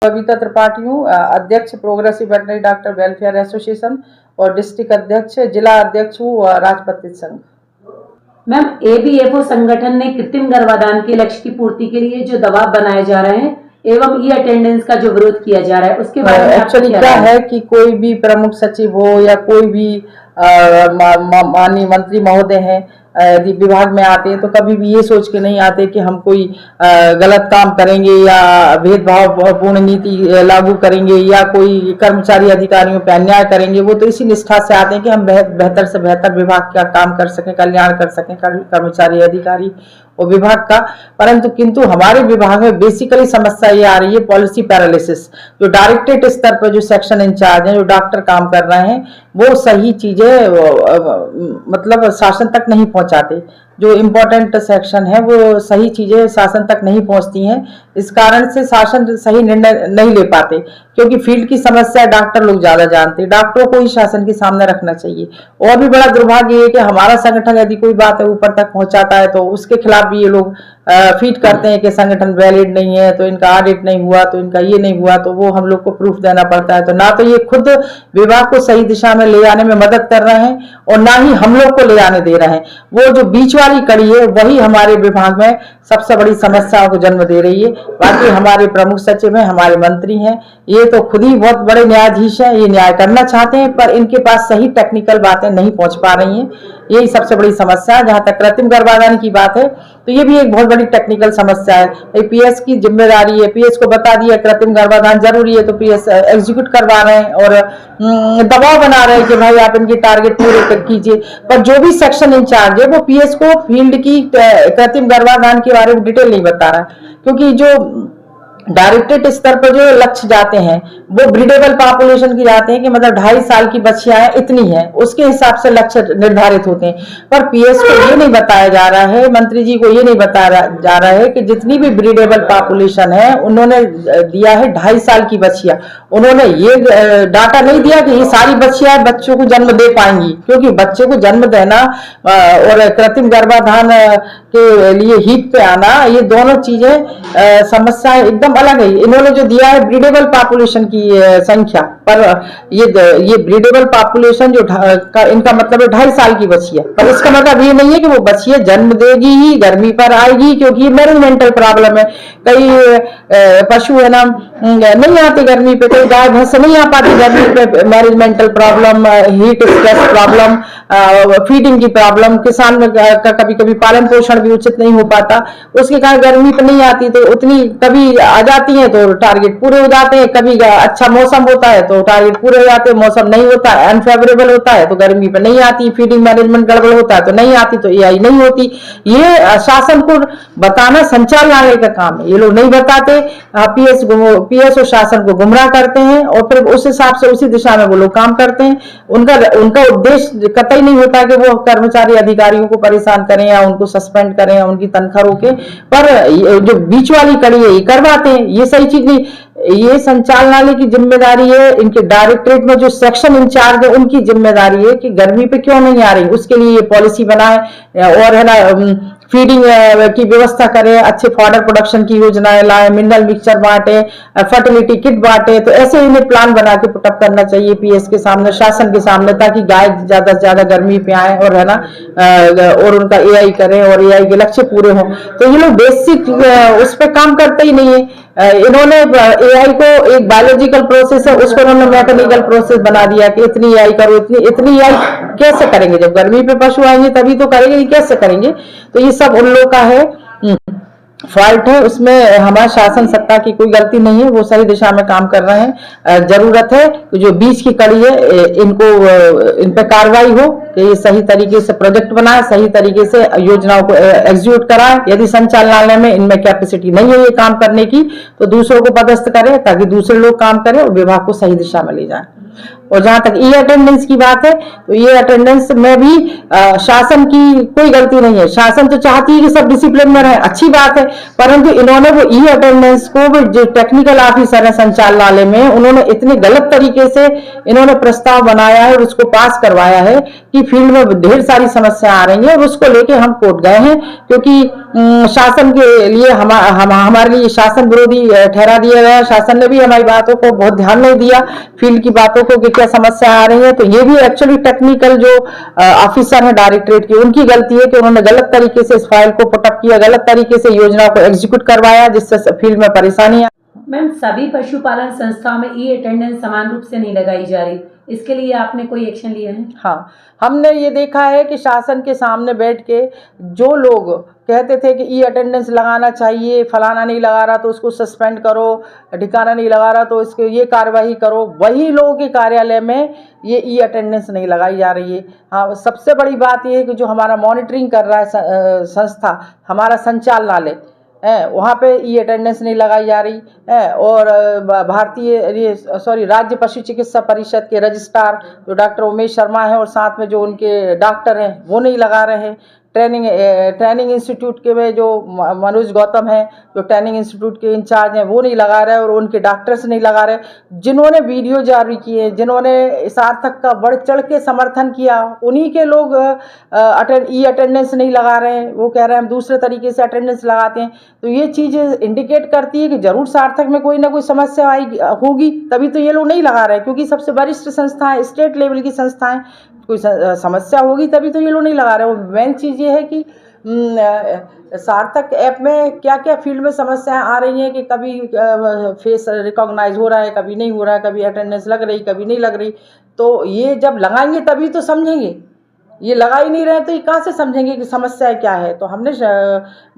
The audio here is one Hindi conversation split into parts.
बबीता त्रिपाठी हूँ, अध्यक्ष progressive veterinary doctor welfare association और डिस्ट्रिक्ट अध्यक्ष, जिला अध्यक्ष हूँ राजपत्रित संघ। मैम, एबीएफओ संगठन ने कृत्रिम गर्भाधान के लक्ष्य की पूर्ति के लिए जो दबाव बनाए जा रहे हैं एवं ई अटेंडेंस का जो विरोध किया जा रहा है उसके बारे में एक्चुअली क्या है कि कोई भी प्रमुख सचिव हो या कोई भी माननीय मंत्री महोदय हैं, यदि विभाग में आते हैं तो कभी भी ये सोच के नहीं आते कि हम कोई गलत काम करेंगे या भेदभावपूर्ण नीति लागू करेंगे या कोई कर्मचारी अधिकारियों पर अन्याय करेंगे। वो तो इसी निष्ठा से आते हैं कि हम बेहतर से बेहतर विभाग का काम कर सकें, कल्याण कर सकें कर्मचारी अधिकारी और विभाग का। परंतु किंतु हमारे विभाग में बेसिकली समस्या ये आ रही है पॉलिसी पैरालिसिस। जो डायरेक्टरेट स्तर पर जो सेक्शन इंचार्ज हैं, जो डॉक्टर काम कर रहे हैं, वो सही चीजें मतलब शासन तक नहीं पहुंचाते। जो इम्पोर्टेंट सेक्शन है वो सही चीजें शासन तक नहीं पहुंचती हैं। इस कारण से शासन सही निर्णय नहीं ले पाते, क्योंकि फील्ड की समस्या डॉक्टर लोग ज्यादा जानते हैं। डॉक्टरों को ही शासन के सामने रखना चाहिए। और भी बड़ा दुर्भाग्य है कि हमारा संगठन यदि कोई बात है ऊपर तक पहुंचाता है तो उसके खिलाफ भी ये लोग फीड करते हैं कि संगठन वैलिड नहीं है, तो इनका ऑडिट नहीं हुआ, तो इनका ये नहीं हुआ, तो वो हम लोग को प्रूफ देना पड़ता है। तो ना तो ये खुद विभाग को सही दिशा में ले आने में मदद कर रहे हैं और ना ही हम लोग को ले आने दे रहे हैं। वो जो बीच वाली कड़ी है वही हमारे विभाग में सबसे बड़ी समस्याओं को जन्म दे रही है। बाकी हमारे प्रमुख सचिव हैं, हमारे मंत्री हैं, ये तो खुद ही बहुत बड़े न्यायाधीश हैं, ये न्याय करना चाहते हैं पर इनके पास सही टेक्निकल बातें नहीं पहुंच पा रही हैं। यही सबसे बड़ी समस्या है। जहां तक कृत्रिम गर्भाधान की बात है तो ये भी एक बहुत बड़ी टेक्निकल समस्या है। पीएस की जिम्मेदारी है, पीएस को बता दिया कृत्रिम गर्भाधान जरूरी है तो पीएस एग्जीक्यूट करवा रहे हैं और दबाव बना रहे हैं कि भाई आप इनके टारगेट पूरे कीजिए। पर जो भी सेक्शन इंचार्ज है वो पीएस को फील्ड की कृत्रिम गर्भाधान के बारे में डिटेल नहीं बता रहा है, क्योंकि जो डायरेक्टरेट स्तर पर जो लक्ष्य जाते हैं वो ब्रीडेबल पॉपुलेशन की जाते हैं कि मतलब 2.5 साल की बच्चियां इतनी है, उसके हिसाब से लक्ष्य निर्धारित होते हैं। पर पीएस को ये नहीं बताया जा रहा है, मंत्री जी को ये नहीं बताया जा रहा है कि जितनी भी ब्रीडेबल पॉपुलेशन है उन्होंने दिया है 2.5 साल की बच्चियां। उन्होंने ये डाटा नहीं दिया कि ये सारी बच्चियां बच्चों को जन्म दे पाएंगी, क्योंकि बच्चे को जन्म देना और कृत्रिम गर्भाधान के लिए हीट पे आना, ये दोनों चीजें समस्याएं एकदम अलग है। इन्होंने जो दिया है ब्रीडेबल पॉपुलेशन की संख्या, पर ये ब्रीडेबल पॉपुलेशन जो इनका मतलब है 2.5 साल की बच्ची है, पर इसका मतलब ये नहीं है कि वो बच्ची जन्म देगी ही, गर्मी पर आएगी, क्योंकि ये मैनेजमेंटल प्रॉब्लम है। कई पशु है ना नहीं आते गर्मी पे, कई गाय भैंस नहीं आ पाती गर्मी पे, managemental problem, heat stress problem, feeding की प्रॉब्लम, किसान का कभी कभी पालन पोषण भी उचित नहीं हो पाता, उसके कारण गर्मी पे नहीं आती। तो उतनी कभी आ जाती है तो टारगेट पूरे हो जाते हैं, कभी अच्छा मौसम होता है तो टारगेट पूरे हो जाते हैं, मौसम नहीं होता है, अनफेवरेबल होता है तो गर्मी पे नहीं आती, फीडिंग मैनेजमेंट गड़बड़ होता है तो नहीं आती, तो एआई नहीं होती। ये शासन को बताना संचालनालय का काम है, ये लोग नहीं बताते। पीएस और शासन को गुमराह करते हैं और फिर उस हिसाब से उसी दिशा में वो लोग काम करते हैं। उनका उद्देश्य कतई नहीं होता कि वो कर्मचारी अधिकारियों को परेशान करें या उनको सस्पेंड करें या उनकी तनख्वाह रोके, पर जो बीच वाली कड़ी है ये करवाते हैं। ये सही चीज नहीं, ये संचालनालय की जिम्मेदारी है, इनके डायरेक्टरेट में जो सेक्शन इंचार्ज है उनकी जिम्मेदारी है कि गर्मी पे क्यों नहीं आ रही, उसके लिए ये पॉलिसी बनाए और है ना फीडिंग की व्यवस्था करें, अच्छे फॉडर प्रोडक्शन की योजनाएं लाए, मिनरल मिक्सचर बांटे, फर्टिलिटी किट बांटे। तो ऐसे इन्हें प्लान बना के पुटअप करना चाहिए पीएस के सामने, शासन के सामने, ताकि गाय ज्यादा से ज्यादा गर्मी पे आए और है ना और उनका एआई करें और एआई के लक्ष्य पूरे हों। तो ये लोग बेसिक उस पर काम करते ही नहीं है। इन्होंने एआई को एक बायोलॉजिकल प्रोसेस है, उसको उन्होंने मैकेनिकल प्रोसेस बना दिया कि इतनी एआई करो, इतनी एआई कैसे करेंगे? जब गर्मी पे पशु आएंगे तभी तो करेंगे, कैसे करेंगे? तो ये सब उन लोग का है फॉल्ट है, उसमें हमारे शासन सत्ता की कोई गलती नहीं है, वो सही दिशा में काम कर रहे हैं। जरूरत है कि जो बीच की कड़ी है इनको इन पे कार्रवाई हो कि ये सही तरीके से प्रोजेक्ट बनाए, सही तरीके से योजनाओं को एग्जीक्यूट कराए। यदि संचालनालय में इनमें कैपेसिटी नहीं है ये काम करने की तो दूसरों को पदस्थ करें ताकि दूसरे लोग काम करें और विभाग को सही दिशा में ले जाए। और जहां तक ई अटेंडेंस की बात है तो ये अटेंडेंस में भी शासन की कोई गलती नहीं है। शासन तो चाहती है कि सब डिसिप्लिन में रहे, अच्छी बात है, परंतु इन्होंने वो ई अटेंडेंस को भी जो टेक्निकल ऑफिसर है संचालनालय में, उन्होंने इतने गलत तरीके से इन्होंने प्रस्ताव बनाया है और उसको पास करवाया है कि फील्ड में ढेर सारी समस्या आ रही है और उसको लेके हम कोर्ट गए हैं, क्योंकि शासन के लिए हमारे लिए शासन विरोधी ठहरा दिया गया। शासन ने भी हमारी बातों को बहुत ध्यान नहीं दिया, फील्ड की बातों को कि क्या समस्या आ रही है। तो ये भी एक्चुअली टेक्निकल जो ऑफिसर है डायरेक्टरेट की, उनकी गलती है कि उन्होंने गलत तरीके से इस फाइल को पुटअप किया, गलत तरीके से योजना को एग्जीक्यूट करवाया, जिससे फील्ड में परेशानी। मैम, सभी पशुपालन संस्थाओं में ई अटेंडेंस समान रूप से नहीं लगाई जा रही, इसके लिए आपने कोई एक्शन लिया है? हाँ, हमने ये देखा है कि शासन के सामने बैठ के जो लोग कहते थे कि ई अटेंडेंस लगाना चाहिए, फलाना नहीं लगा रहा तो उसको सस्पेंड करो, ठिकाना नहीं लगा रहा तो इसके ये कार्रवाई करो, वही लोगों के कार्यालय में ये ई अटेंडेंस नहीं लगाई जा रही है। हाँ, सबसे बड़ी बात ये है कि जो हमारा मॉनिटरिंग कर रहा है संस्था, हमारा संचालनालय है, वहाँ पे ई अटेंडेंस नहीं लगाई जा रही है। और राज्य पशु चिकित्सा परिषद के रजिस्ट्रार जो डॉक्टर उमेश शर्मा है और साथ में जो उनके डॉक्टर हैं वो नहीं लगा रहे हैं। ट्रेनिंग इंस्टीट्यूट के में जो मनोज गौतम है, जो ट्रेनिंग इंस्टीट्यूट के इंचार्ज हैं, वो नहीं लगा रहे और उनके डॉक्टर्स नहीं लगा रहे। जिन्होंने वीडियो जारी किए, जिन्होंने सार्थक का बढ़ चढ़ के समर्थन किया, उन्हीं के लोग ई अटेंडेंस नहीं लगा रहे हैं। वो कह रहे हैं हम दूसरे तरीके से अटेंडेंस लगाते हैं। तो ये चीज़ इंडिकेट करती है कि जरूर सार्थक में कोई ना कोई समस्या आएगी, होगी, तभी तो ये लोग नहीं लगा रहे हैं, क्योंकि सबसे वरिष्ठ संस्थाएं, स्टेट लेवल की संस्थाएं, कोई समस्या होगी तभी तो ये लोग नहीं लगा रहे। वो मेन चीज़ ये है कि सार्थक ऐप में क्या क्या फील्ड में समस्याएं आ रही हैं कि कभी फेस रिकॉग्नाइज हो रहा है, कभी नहीं हो रहा है, कभी अटेंडेंस लग रही, कभी नहीं लग रही। तो ये जब लगाएंगे तभी तो समझेंगे, ये लगा ही नहीं रहे तो ये कहाँ से समझेंगे कि समस्या क्या है। तो हमने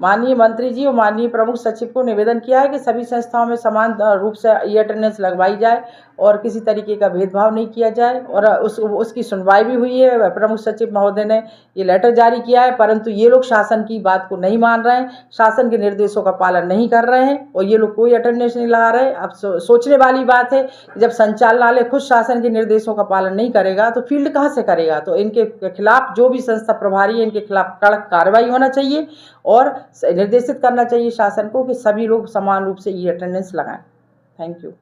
माननीय मंत्री जी और माननीय प्रमुख सचिव को निवेदन किया है कि सभी संस्थाओं में समान रूप से ई अटेंडेंस लगवाई जाए और किसी तरीके का भेदभाव नहीं किया जाए। और उसकी सुनवाई भी हुई है, प्रमुख सचिव महोदय ने ये लेटर जारी किया है, परंतु ये लोग शासन की बात को नहीं मान रहे हैं, शासन के निर्देशों का पालन नहीं कर रहे हैं और ये लोग कोई अटेंडेंस नहीं लगा रहे। अब सोचने वाली बात है कि जब संचालनालय खुद शासन के निर्देशों का पालन नहीं करेगा तो फील्ड कहाँ से करेगा। तो इनके खिलाफ जो भी संस्था प्रभारी है, इनके खिलाफ कड़क कार्रवाई होना चाहिए और निर्देशित करना चाहिए शासन को कि सभी लोग समान रूप से ई अटेंडेंस लगाएं। Thank you.